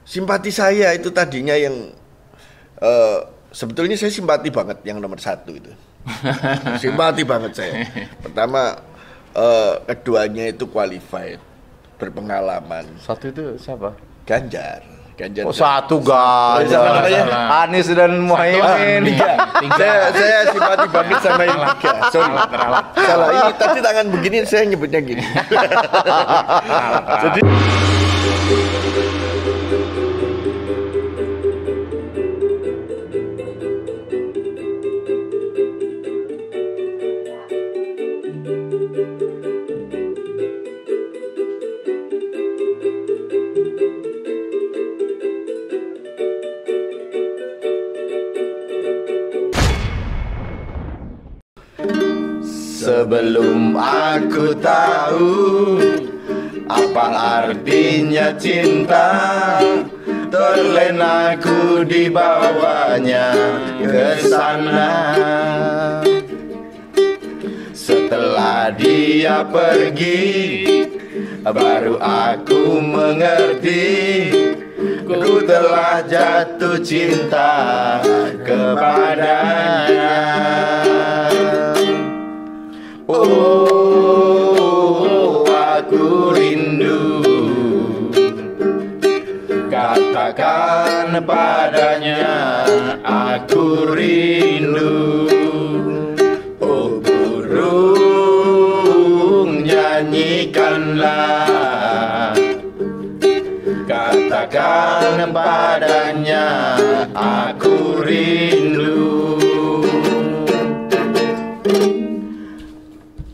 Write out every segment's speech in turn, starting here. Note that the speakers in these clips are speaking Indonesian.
simpati saya itu tadinya yang sebetulnya saya simpati banget yang nomor 1 itu. Simpati banget saya. Pertama, keduanya itu qualified, berpengalaman. Satu itu siapa? Ganjar. Oh, satu Ganjar. Anies dan Muhaimin. Saya simpati banget sama yang 3. Sorry. Salah. Ini tadi tangan begini saya nyebutnya gini. Jadi sebelum aku tahu apa artinya cinta, terlena aku dibawanya ke sana. Setelah dia pergi, baru aku mengerti, ku telah jatuh cinta kepadanya. Oh, aku rindu, katakan padanya aku rindu. Oh burung, nyanyikanlah, katakan padanya aku rindu.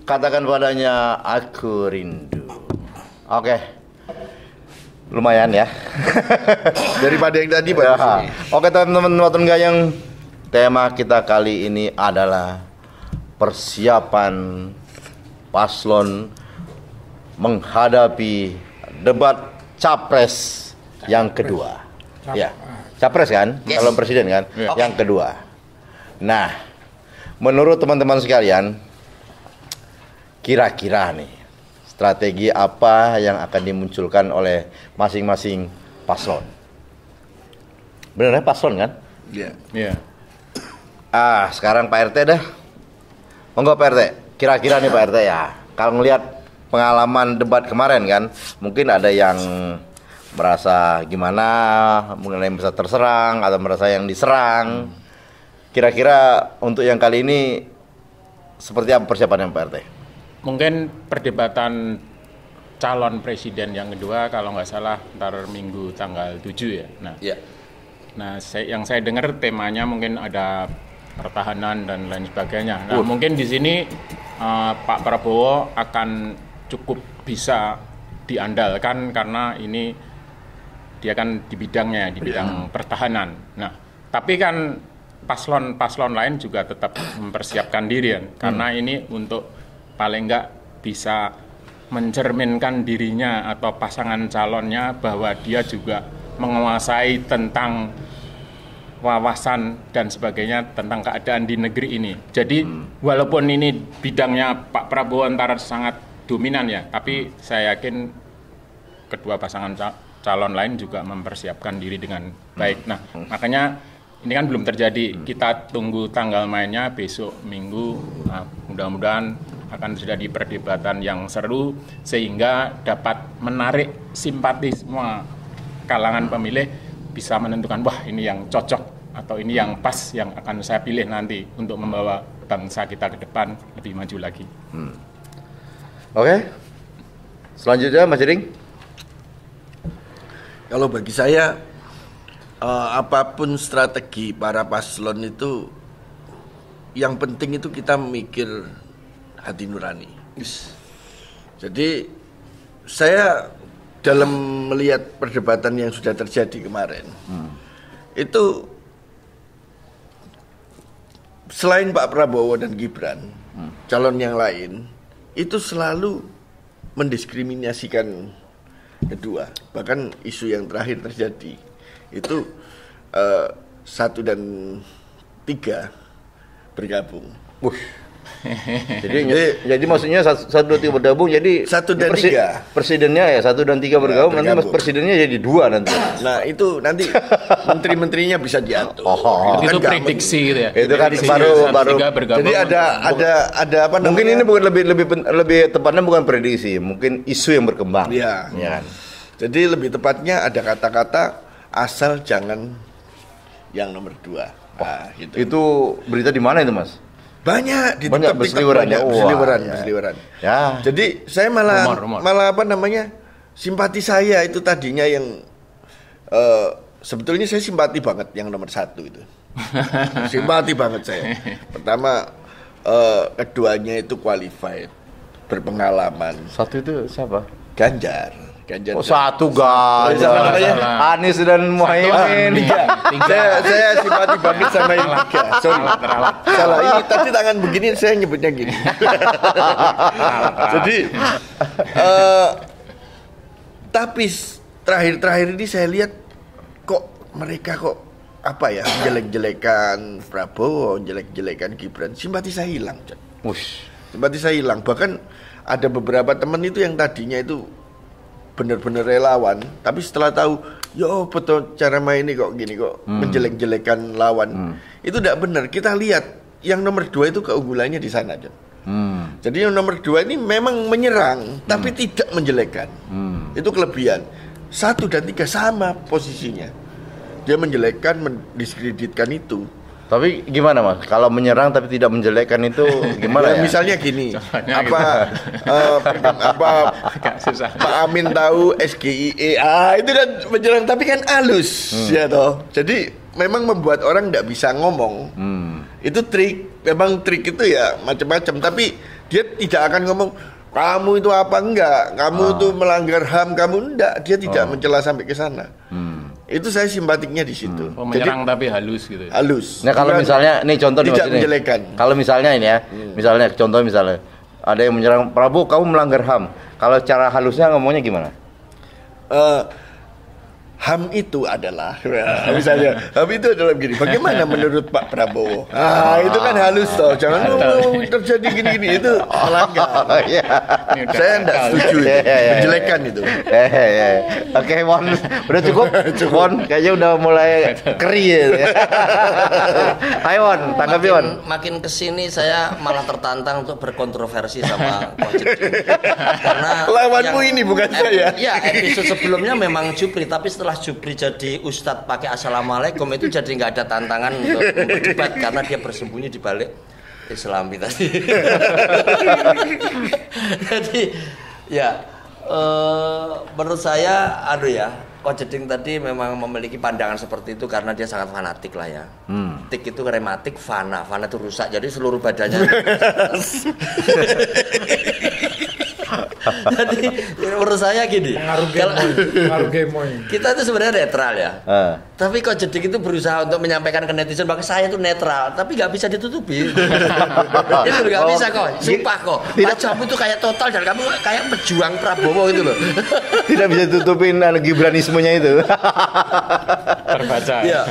Katakan padanya aku rindu. Oke. Lumayan ya. daripada yang tadi Pak. Oke teman-teman Watun Gayeng, tema kita kali ini adalah persiapan paslon menghadapi debat capres yang kedua. Ya, capres kan? Yes. Calon presiden kan? Yeah. Yang kedua. Nah, menurut teman-teman sekalian, kira-kira nih strategi apa yang akan dimunculkan oleh masing-masing paslon? Benernya paslon kan? Iya. Iya. Sekarang Pak RT dah. Monggo Pak RT. Kira-kira nih Pak RT ya. Kalau ngelihat pengalaman debat kemarin kan, mungkin ada yang merasa gimana, mungkin ada yang merasa terserang atau merasa yang diserang. Kira-kira untuk yang kali ini seperti apa persiapannya Pak RT? Mungkin perdebatan calon presiden yang kedua kalau nggak salah ntar Minggu tanggal 7 ya. Yang saya dengar temanya mungkin ada pertahanan dan lain sebagainya. Nah, mungkin di sini Pak Prabowo akan cukup bisa diandalkan karena ini dia kan di bidangnya, di bidang pertahanan. Nah, tapi kan paslon lain juga tetap mempersiapkan diri kan, karena ini untuk paling nggak bisa mencerminkan dirinya atau pasangan calonnya bahwa dia juga menguasai tentang wawasan dan sebagainya tentang keadaan di negeri ini. Jadi walaupun ini bidangnya Pak Prabowo antara sangat dominan ya, tapi saya yakin kedua pasangan calon lain juga mempersiapkan diri dengan baik. Nah, makanya ini kan belum terjadi. Kita tunggu tanggal mainnya besok Minggu. Nah, mudah-mudahan akan terjadi perdebatan yang seru sehingga dapat menarik simpati semua kalangan pemilih, bisa menentukan wah ini yang cocok atau ini yang pas yang akan saya pilih nanti untuk membawa bangsa kita ke depan lebih maju lagi. Oke. Selanjutnya Mas Jering. Kalau bagi saya apapun strategi para paslon itu, yang penting itu kita mikir hati nurani. Jadi saya dalam melihat perdebatan yang sudah terjadi kemarin, itu selain Pak Prabowo dan Gibran, calon yang lain itu selalu mendiskriminasikan kedua. Bahkan isu yang terakhir terjadi itu 1 dan 3 bergabung. Jadi maksudnya 1, 2, 3 bergabung, jadi 1 dan 3 presidennya ya 1 dan 3 bergabung, nanti presidennya jadi 2 nanti. Nah itu nanti menteri-menterinya bisa diatur. Itu kan prediksi gitu ya. Itu kan baru. Jadi ada apa namanya? Mungkin ini bukan lebih tepatnya bukan prediksi, mungkin isu yang berkembang. Iya. Ya. Jadi lebih tepatnya ada kata-kata asal jangan yang nomor 2. Nah, gitu. Itu berita di mana itu, Mas? Banyak di banyak berseliweran. Berseliweran. Ya. Jadi saya malah Rumor. apa namanya? Simpati saya itu tadinya yang sebetulnya saya simpati banget yang nomor 1 itu. Simpati banget saya. Pertama keduanya itu qualified, berpengalaman. 1 itu siapa? Ganjar. Oh, 1 Ganjar. Anies dan Muhaimin. Saya simpati banget sama yang 3. Sorry. Salah. Ini tadi tangan begini saya nyebutnya gini. Jadi tapi terakhir ini saya lihat kok mereka apa ya, jelek-jelekan Prabowo, jelek-jelekan Gibran, simpati saya hilang. Simpati saya hilang. Bahkan ada beberapa teman itu yang tadinya itu benar-benar relawan, tapi setelah tahu, yo betul cara main ini kok gini kok menjelek-jelekan lawan, itu tidak benar. Kita lihat yang nomor 2 itu keunggulannya di sana, John. Jadi yang nomor 2 ini memang menyerang, tapi tidak menjelekkan. Itu kelebihan. 1 dan 3 sama posisinya. Dia menjelekkan, mendiskreditkan itu. Tapi gimana, Mas? Kalau menyerang tapi tidak menjelekkan itu gimana ya? Misalnya gini, Pak Amin tahu SGIE, itu kan menyerang tapi kan halus, ya toh. Jadi memang membuat orang tidak bisa ngomong. Itu trik, memang trik itu ya macam-macam. Tapi dia tidak akan ngomong kamu itu apa enggak, kamu itu melanggar HAM, kamu enggak. Dia tidak mencela sampai ke sana. Itu saya simpatiknya di situ. Menyerang tapi halus gitu. Halus. Nah kalau misalnya, nih contoh nih tidak menjelekan. Kalau misalnya ini ya, misalnya ada yang menyerang Prabowo, kamu melanggar HAM. Kalau cara halusnya ngomongnya gimana? HAM itu adalah, misalnya HAM itu adalah begini. Bagaimana menurut Pak Prabowo? Itu kan halus toh. Jangan terjadi gini-gini, itu melanggar. Saya tidak setuju itu. Menjelekan itu. Oke, Won, udah cukup. Won, kayaknya udah mulai kering ya. Hai Won, tanggapi Won. Makin kesini saya malah tertantang untuk berkontroversi sama Coach Jeding. Karena lawanmu ini bukan saya. Ya, episode sebelumnya memang Jupri, tapi setelah Jupri jadi ustadz pakai assalamualaikum itu jadi nggak ada tantangan untuk berdebat karena dia bersembunyi di balik Islami tadi. Jadi ya menurut saya Coach Jeding tadi memang memiliki pandangan seperti itu karena dia sangat fanatik lah ya. Tik itu rematik, fana itu rusak, jadi seluruh badannya. Jadi menurut saya gini, pengaruh gemoy. Kita itu sebenarnya netral ya. Tapi Coach Jeding itu berusaha untuk menyampaikan ke netizen bahwa saya itu netral, tapi nggak bisa ditutupi. Itu nggak bisa kok, sumpah kok. Wajahmu itu kayak total dan kamu kayak pejuang Prabowo itu loh. Tidak bisa tutupin Gibranismenya itu. Terbaca. Iya.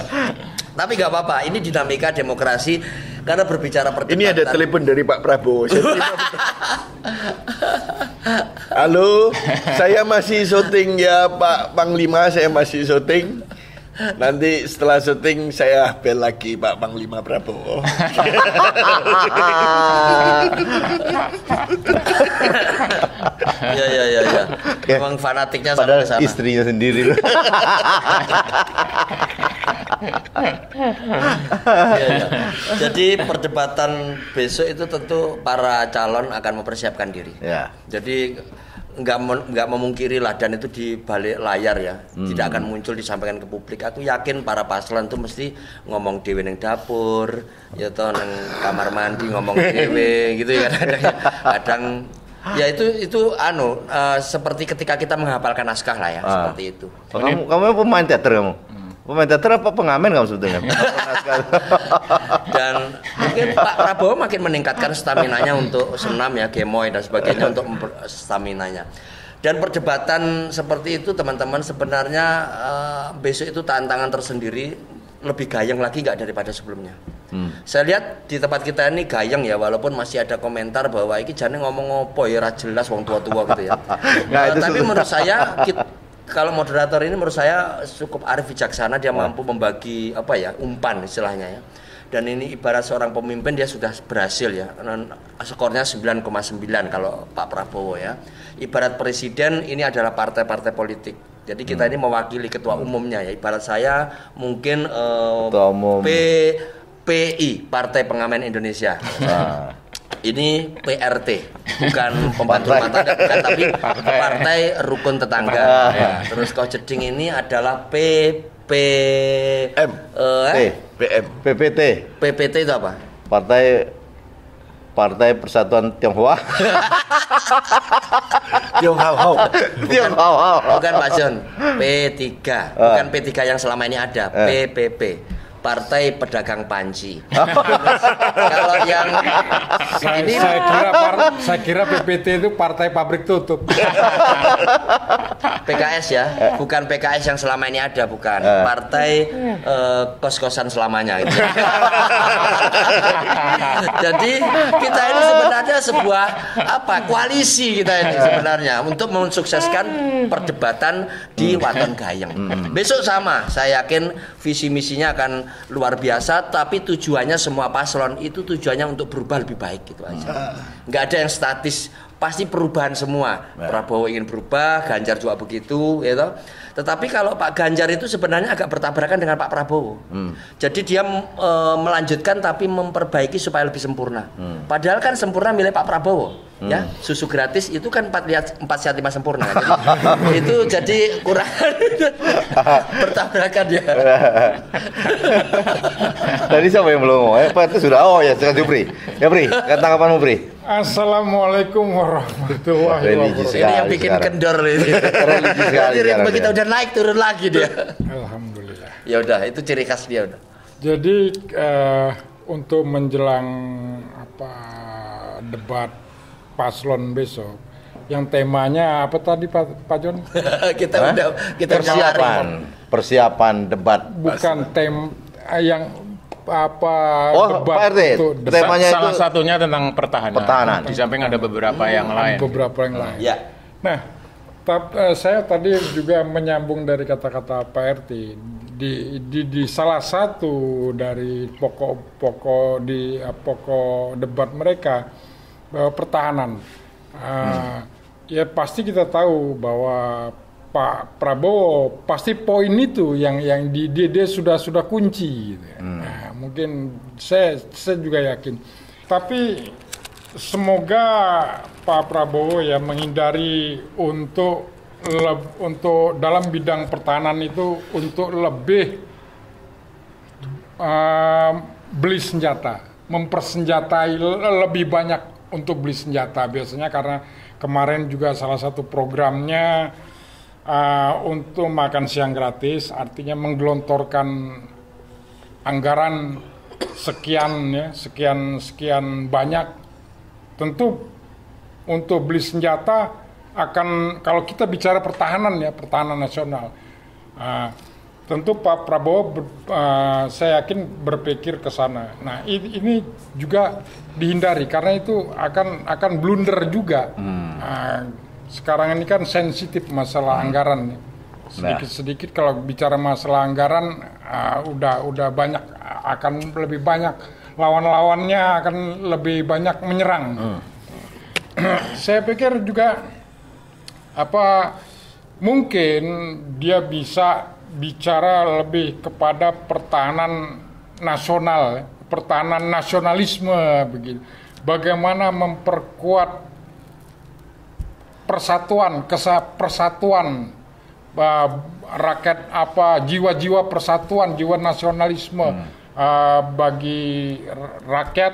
Tapi nggak apa-apa, ini dinamika demokrasi karena berbicara perdebatan. Ini ada telepon dari Pak Prabowo. Halo, saya masih syuting ya Pak Panglima, saya masih syuting. Nanti setelah syuting saya bel lagi Pak Panglima Prabowo. Ya. Memang fanatiknya sampai ke sana. Istrinya sendiri. Ya. Jadi perdebatan besok itu tentu para calon akan mempersiapkan diri. Ya. Jadi nggak memungkiri lah, dan itu di balik layar ya, tidak akan muncul disampaikan ke publik. Aku yakin para paslon itu mesti ngomong dewe neng dapur, ya toh neng kamar mandi ngomong dewe gitu ya kadang. Ya itu seperti ketika kita menghafalkan naskah lah ya, seperti itu. Kamu pemain teater kamu? Pemain teater apa pengamen kamu sebetulnya? Dan mungkin Pak Prabowo makin meningkatkan staminanya untuk senam ya, gemoy dan sebagainya untuk staminanya. Dan perdebatan seperti itu teman-teman sebenarnya besok itu tantangan tersendiri, lebih gayeng lagi nggak daripada sebelumnya. Saya lihat di tempat kita ini gayeng ya, walaupun masih ada komentar bahwa iki jane ngomong opo ya, ra jelas wong tua-tua gitu ya. Tapi menurut saya kalau moderator ini menurut saya cukup arif bijaksana, dia mampu membagi umpan istilahnya ya. Dan ini ibarat seorang pemimpin, dia sudah berhasil ya. Skornya 9,9 kalau Pak Prabowo ya. Ibarat presiden, ini adalah partai-partai politik. Jadi kita ini mewakili ketua umumnya ya. Ibarat saya mungkin ketua umum PI, Partai Pengamen Indonesia. Ini PRT, bukan pembantu rumah tangga, bukan, tapi Partai Rukun Tetangga. Terus Kau Jeding ini adalah PPT itu apa? Partai Persatuan Tionghoa. Tionghoa. Bukan Pak John. P3. Bukan P3 yang selama ini ada. PPP. Partai Pedagang Panci. Kalau yang ini saya kira PPT itu Partai Pabrik Tutup. PKS ya, bukan PKS yang selama ini ada, bukan. Partai kos-kosan selamanya gitu. Jadi kita ini sebenarnya sebuah koalisi kita ini sebenarnya untuk mensukseskan perdebatan di Waton Gayeng. Besok sama, saya yakin visi misinya akan luar biasa, tapi tujuannya semua paslon itu tujuannya untuk berubah lebih baik gitu aja. Nggak ada yang statis, pasti perubahan semua. Prabowo ingin berubah, Ganjar juga begitu, gitu. Tetapi kalau Pak Ganjar itu sebenarnya agak bertabrakan dengan Pak Prabowo. Jadi dia melanjutkan tapi memperbaiki supaya lebih sempurna. Padahal kan sempurna milik Pak Prabowo. Ya, susu gratis itu kan 4 sehat 5 sempurna. Jadi, itu jadi kurang bertabrakan ya. Tadi siapa yang belum ngomong? Pak itu sudah. Oh ya, sekarang Pri. Ya Pri, tanggapanmu Pri. Assalamualaikum warahmatullahi wabarakatuh. Ini yang bikin kendor ini. Religi sekali. Jadi begitu udah naik turun lagi dia. Alhamdulillah. Ya udah, itu ciri khas dia udah. Jadi untuk menjelang debat paslon besok, yang temanya apa tadi Pak John? kita persiapan debat. Bukan yang debat Pak RT, temanya salah itu satunya tentang pertahanan. Di samping ada beberapa yang lain. Ya. Nah, saya tadi juga menyambung dari kata-kata Pak RT di salah satu dari pokok debat mereka, pertahanan. Ya pasti kita tahu bahwa Pak Prabowo pasti poin itu yang dia sudah kunci gitu ya. Nah, mungkin saya juga yakin. Tapi semoga Pak Prabowo ya menghindari untuk dalam bidang pertahanan itu untuk lebih beli senjata, mempersenjatai lebih banyak untuk beli senjata. Biasanya karena kemarin juga salah satu programnya untuk makan siang gratis, artinya menggelontorkan anggaran sekian banyak. Tentu untuk beli senjata akan, kalau kita bicara pertahanan nasional, tentu Pak Prabowo saya yakin berpikir ke sana. Nah, ini juga dihindari karena itu akan blunder juga. Sekarang ini kan sensitif masalah anggaran. Sedikit kalau bicara masalah anggaran udah banyak, akan lebih banyak lawan-lawannya, akan lebih banyak menyerang. Saya pikir juga mungkin dia bisa bicara lebih kepada pertahanan nasional, pertahanan nasionalisme begitu. Bagaimana memperkuat persatuan rakyat, jiwa-jiwa persatuan, jiwa nasionalisme bagi rakyat.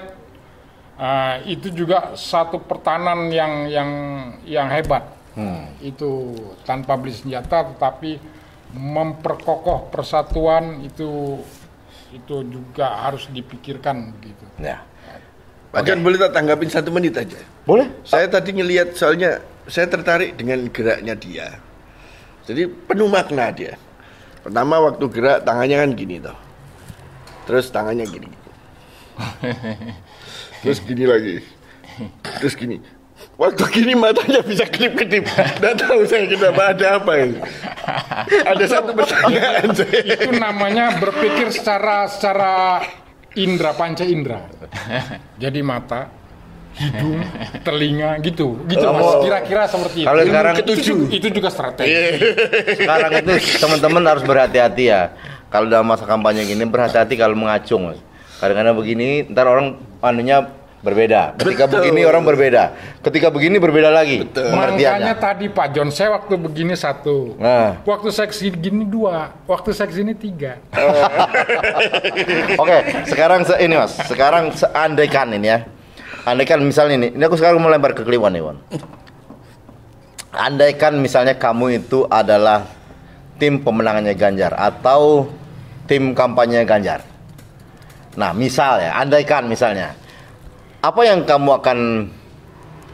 Itu juga satu pertahanan yang hebat. Itu tanpa beli senjata tetapi memperkokoh persatuan, itu juga harus dipikirkan begitu. Ya. Pak John, boleh tak tanggapin 1 menit aja? Boleh. Saya tadi ngelihat, soalnya saya tertarik dengan geraknya dia. Jadi penuh makna dia. Pertama waktu gerak tangannya kan gini toh. Terus tangannya gini. Terus gini lagi. Terus gini. Waktu gini matanya bisa kedip-kedip. Nggak tahu saya kenapa, ada apa ini. Ada satu pertanyaan saya. Itu namanya berpikir secara indera, panca indera. Jadi mata, hidung, telinga gitu Mas. Kira-kira seperti itu. Kalau sekarang itu juga strategi. Sekarang itu teman-teman harus berhati-hati ya. Kalau dalam masa kampanye gini berhati-hati kalau mengacung, Mas. Kadang-kadang begini, ntar orang anunya berbeda. Ketika begini orang berbeda. Ketika begini berbeda lagi. Makanya tadi Pak John, saya waktu begini 1. Waktu saya kesini 2. Waktu saya kesini 3. Oke, sekarang ini Mas. Sekarang seandaikan ini ya. Andaikan misalnya ini aku sekarang melebar ke Kliwon nih, Wan. Andaikan misalnya kamu itu adalah tim pemenangannya Ganjar atau tim kampanye Ganjar. Nah, misal ya, andaikan misalnya apa yang kamu akan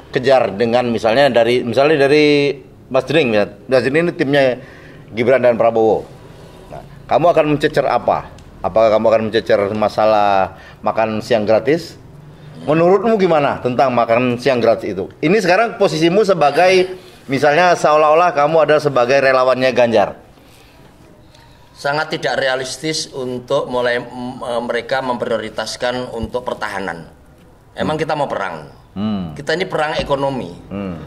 kejar dengan misalnya dari Mas Jering, Mas Jering ini timnya Gibran dan Prabowo. Nah, kamu akan mencecer apa? Apakah kamu akan mencecer masalah makan siang gratis? Menurutmu gimana tentang makan siang gratis itu? Ini sekarang posisimu sebagai misalnya seolah-olah kamu adalah sebagai relawannya Ganjar. Sangat tidak realistis untuk mereka memprioritaskan untuk pertahanan. Emang kita mau perang. Kita ini perang ekonomi.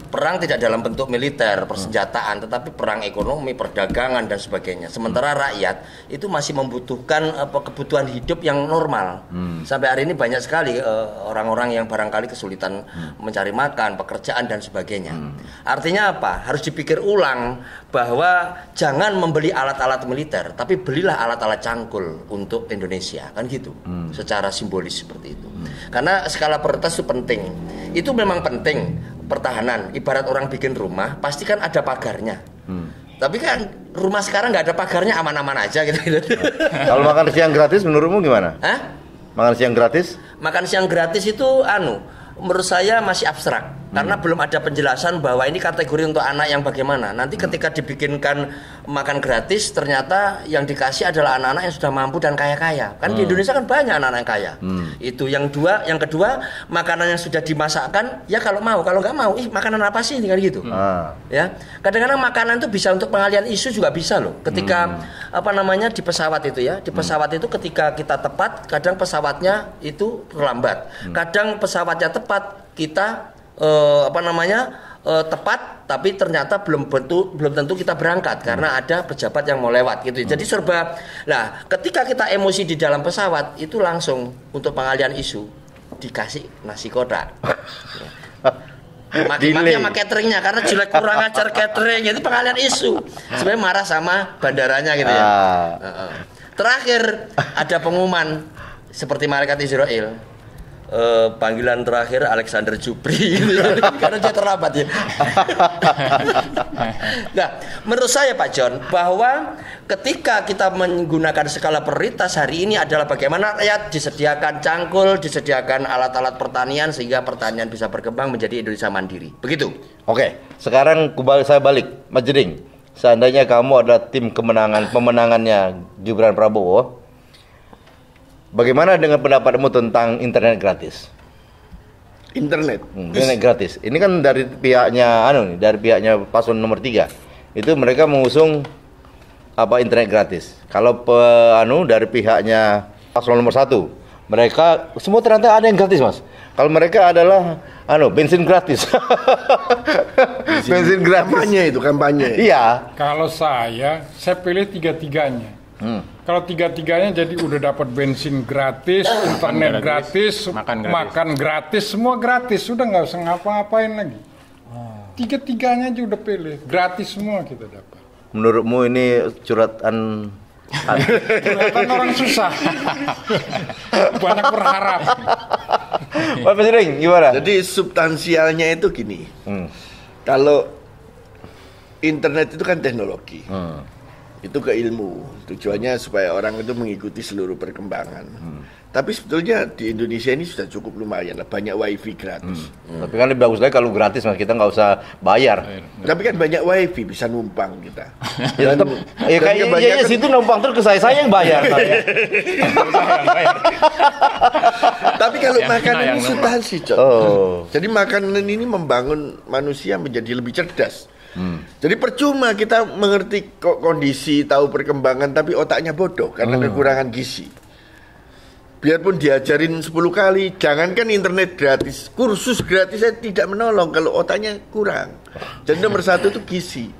Perang tidak dalam bentuk militer, persenjataan, tetapi perang ekonomi, perdagangan dan sebagainya. Sementara rakyat itu masih membutuhkan kebutuhan hidup yang normal. Sampai hari ini banyak sekali orang-orang yang barangkali kesulitan mencari makan, pekerjaan dan sebagainya. Artinya apa? Harus dipikir ulang bahwa jangan membeli alat-alat militer, tapi belilah alat-alat cangkul untuk Indonesia, kan gitu. Secara simbolis seperti itu. Karena skala prioritas itu penting. Itu memang penting, pertahanan. Ibarat orang bikin rumah, pasti kan ada pagarnya. Tapi kan rumah sekarang nggak ada pagarnya, aman-aman aja gitu. Kalau makan siang gratis menurutmu gimana? Makan siang gratis? Makan siang gratis itu menurut saya masih abstrak. Karena belum ada penjelasan bahwa ini kategori untuk anak yang bagaimana. Nanti ketika dibikinkan makan gratis, ternyata yang dikasih adalah anak-anak yang sudah mampu dan kaya-kaya. Kan di Indonesia kan banyak anak-anak yang kaya. Itu yang kedua, makanan yang sudah dimasakkan, ya kalau mau, kalau nggak mau, makanan apa sih, kan gitu. Ya, kadang-kadang makanan itu bisa untuk pengalian isu juga bisa loh. Ketika di pesawat itu ya, di pesawat itu ketika kita tepat, kadang pesawatnya itu terlambat. Kadang pesawatnya tepat, kita tepat, tapi ternyata belum tentu kita berangkat karena ada pejabat yang mau lewat gitu. Jadi serba. Nah, ketika kita emosi di dalam pesawat itu langsung untuk pengalian isu dikasih nasi kotak. Maki-maki sama cateringnya karena jelek, kurang ajar catering, itu pengalian isu. Sebenarnya marah sama bandaranya gitu ya. Terakhir ada pengumuman seperti malaikat Israel. Panggilan terakhir Alexander Jupri karena dia terlambat ya. Nah, menurut saya Pak John, bahwa ketika kita menggunakan skala prioritas hari ini adalah bagaimana rakyat disediakan cangkul, disediakan alat-alat pertanian sehingga pertanian bisa berkembang menjadi Indonesia mandiri. Begitu. Oke, sekarang saya balik, Mas Jering. Seandainya kamu ada tim pemenangannya Gibran Prabowo, bagaimana dengan pendapatmu tentang internet gratis? Internet gratis. Ini kan dari pihaknya paslon nomor 3. Itu mereka mengusung internet gratis. Kalau dari pihaknya paslon nomor 1, mereka semua ternyata ada yang gratis, Mas. Kalau mereka adalah bensin gratis. Bensin gratis. Kampanye. Iya. Kalau saya pilih tiga-tiganya. Kalau tiga-tiganya jadi udah dapat bensin gratis, internet gratis, makan gratis, semua gratis, sudah nggak usah ngapa-ngapain lagi. Tiga-tiganya aja udah pilih, gratis semua kita dapat. Menurutmu ini curhatan orang susah, banyak berharap. Pak Jering, gimana? Jadi substansialnya itu gini, kalau internet itu kan teknologi. itu ke ilmu. Tujuannya supaya orang itu mengikuti seluruh perkembangan. Tapi sebetulnya di Indonesia ini sudah cukup lumayan lah, banyak wifi gratis. Tapi kan lebih bagus lagi kalau gratis, Mas, kita nggak usah bayar. Tapi kan banyak wifi, bisa numpang kita. Ya tetap, ya kayak situ numpang terus ke saya yang bayar. Tapi kalau makanan ini substansi, Cok. Jadi makanan ini membangun manusia menjadi lebih cerdas. Jadi percuma kita mengerti kondisi, tahu perkembangan, tapi otaknya bodoh karena kekurangan gizi. Biarpun diajarin 10 kali, jangankan internet gratis, kursus gratis saya tidak menolong kalau otaknya kurang. Jadi nomor 1 itu gizi.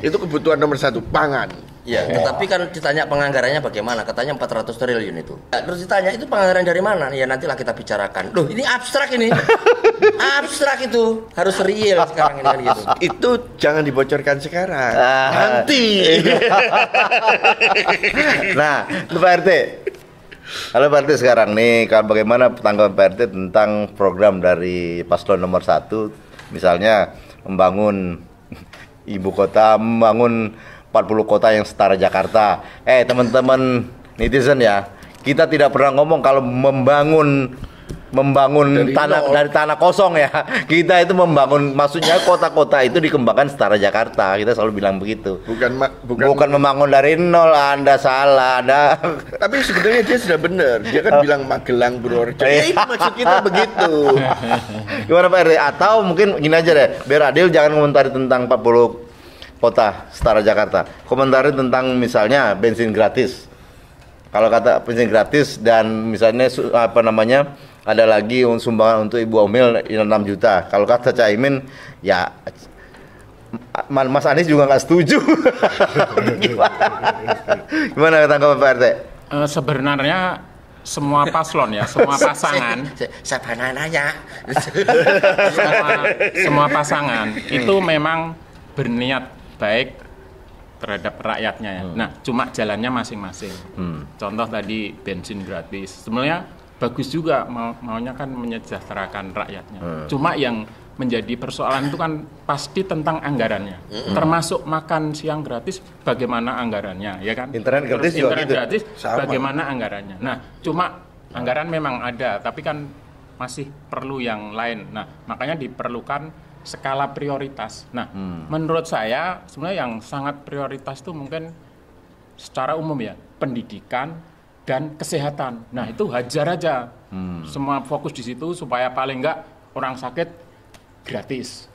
Itu kebutuhan nomor 1, pangan. Ya, tetapi kan ditanya penganggarannya bagaimana? Katanya 400 triliun itu. Terus ditanya itu penganggaran dari mana? Ya nantilah kita bicarakan. Loh, ini abstrak ini. Abstrak itu. Harus real sekarang ini kan gitu. Itu jangan dibocorkan sekarang. Nanti. Nah, itu Pak RT. Halo Pak RT, sekarang nih, bagaimana tanggapan Pak RT tentang program dari paslon nomor 1, misalnya membangun ibu kota, membangun 40 kota yang setara Jakarta. teman-teman netizen ya, kita tidak pernah ngomong kalau membangun dari tanah kosong ya. Kita itu membangun, maksudnya kota-kota itu dikembangkan setara Jakarta. Kita selalu bilang begitu. Bukan membangun dari nol. Anda salah. Tapi sebenarnya dia sudah benar. Dia kan bilang Magelang, Purworejo. Itu maksud kita begitu. Gimana Pak RT? Atau mungkin gini aja deh, biar adil, jangan komentari tentang 40 kota setara Jakarta. Komentari tentang misalnya bensin gratis. Kalau kata bensin gratis dan misalnya ada lagi sumbangan untuk Ibu Omil 6 juta. Kalau kata Caimin, ya Mas Anies juga nggak setuju. Gimana tanggapan Pak RT? Sebenarnya semua paslon ya, semua pasangan, semua pasangan itu memang berniat baik terhadap rakyatnya ya. Nah, cuma jalannya masing-masing. Contoh tadi bensin gratis. Sebenarnya bagus juga, maunya kan menyejahterakan rakyatnya. Cuma yang menjadi persoalan itu kan pasti tentang anggarannya. Termasuk makan siang gratis, bagaimana anggarannya, ya kan? Internet gratis juga gitu. Gratis, bagaimana anggarannya. Nah, cuma anggaran memang ada, tapi kan masih perlu yang lain. Nah, makanya diperlukan skala prioritas. Nah, menurut saya sebenarnya yang sangat prioritas itu mungkin secara umum ya, pendidikan dan kesehatan. Nah, itu hajar aja. Semua fokus di situ supaya paling enggak orang sakit gratis.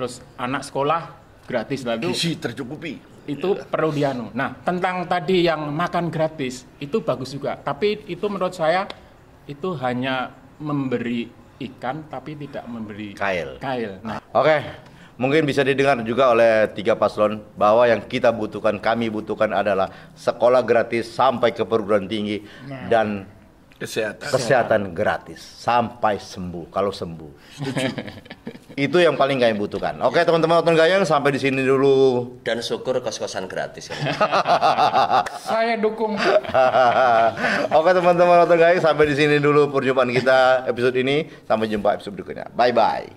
Terus anak sekolah gratis, lalu gizi tercukupi. Itu perlu dianu. Nah, tentang tadi yang makan gratis itu bagus juga. Tapi itu menurut saya itu hanya memberi ikan tapi tidak memberi kail. Nah, Oke. Mungkin bisa didengar juga oleh 3 paslon bahwa yang kita butuhkan, kami butuhkan adalah sekolah gratis sampai ke perguruan tinggi dan kesehatan gratis sampai sembuh, kalau sembuh. Itu yang paling kami butuhkan. Oke, teman-teman nonton gayang, sampai di sini dulu. Dan syukur kos-kosan gratis. Saya dukung. Oke, teman-teman nonton gayang, sampai di sini dulu perjumpaan kita episode ini. Sampai jumpa episode berikutnya. Bye bye.